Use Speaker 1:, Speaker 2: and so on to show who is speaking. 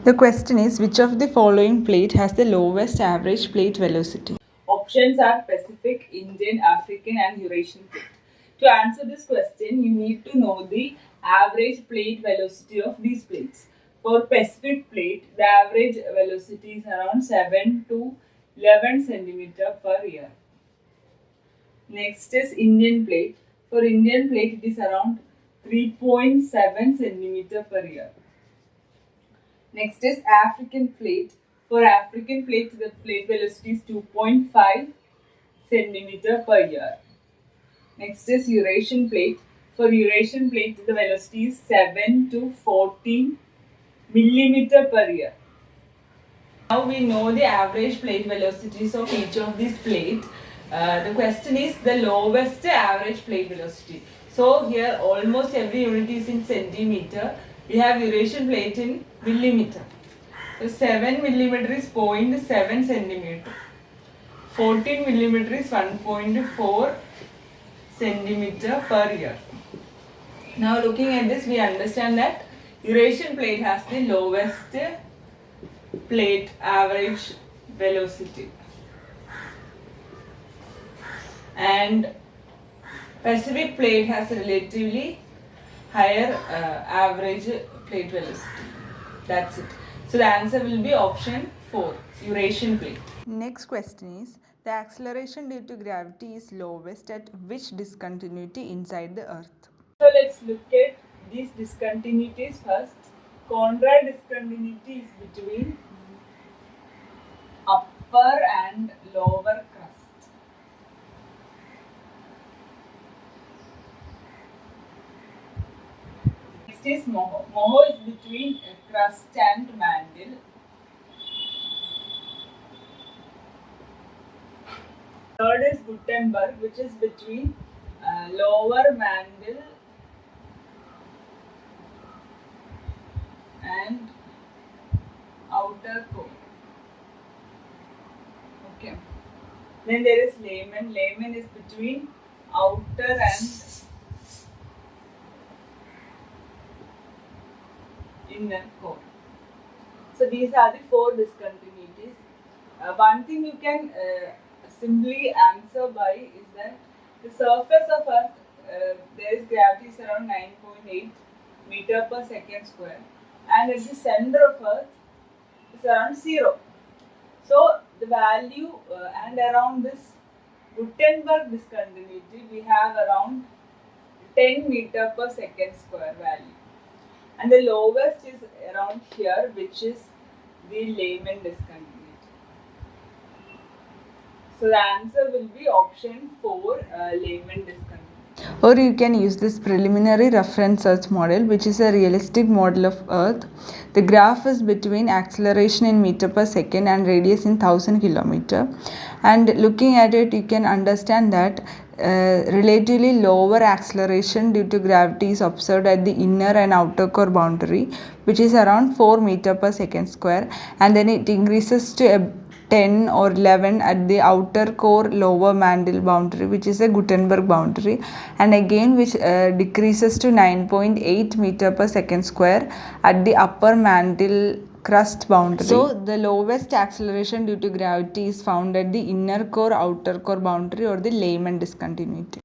Speaker 1: The question is, which of the following plate has the lowest average plate velocity?
Speaker 2: Options are Pacific, Indian, African, and Eurasian plate. To answer this question, you need to know the average plate velocity of these plates. For Pacific plate, the average velocity is around 7 to 11 centimeter per year. Next is Indian plate. For Indian plate, it is around 3.7 centimeter per year. Next is African plate. For African plate, the plate velocity is 2.5 centimeter per year. Next is Eurasian plate. For Eurasian plate, the velocity is 7 to 14 millimeter per year. Now we know the average plate velocities of each of these plates. The question is the lowest average plate velocity. So here almost every unit is in centimeter. We have Eurasian plate in millimeter. So 7 millimeter is 0.7 centimeter. 14 millimeter is 1.4 centimeter per year. Now looking at this, we understand that Eurasian plate has the lowest plate average velocity, and Pacific plate has relatively higher average plate velocity. That's it. So the answer will be option 4, Eurasian plate.
Speaker 1: Next question is, the acceleration due to gravity is lowest at which discontinuity inside the Earth?
Speaker 2: So let's look at these discontinuities first. Conrad discontinuity is between upper and lower crust. Next is Moho. Moho is between crust and mantle. Third is Gutenberg, which is between lower mantle and outer core. Okay. Then there is Layman. Layman is between outer and inner core. So these are the 4 discontinuities. One thing you can simply answer by is that the surface of Earth, there is gravity is around 9.8 meter per second square, and at the center of Earth is around 0. So the value and around this Gutenberg discontinuity, we have around 10 meter per second square value, and the lowest is around here, which is the Layman discontinuity. So the answer will be option 4, Layman discontinuity.
Speaker 1: Or you can use this preliminary reference Earth model, which is a realistic model of Earth. The graph is between acceleration in meter per second and radius in 1000 kilometer. And looking at it, you can understand that relatively lower acceleration due to gravity is observed at the inner and outer core boundary, which is around 4 meter per second square, and then it increases to 10 or 11 at the outer core lower mantle boundary, which is a Gutenberg boundary, and again which decreases to 9.8 meter per second square at the upper mantle crust boundary. So the lowest acceleration due to gravity is found at the inner core outer core boundary, or the Layman discontinuity.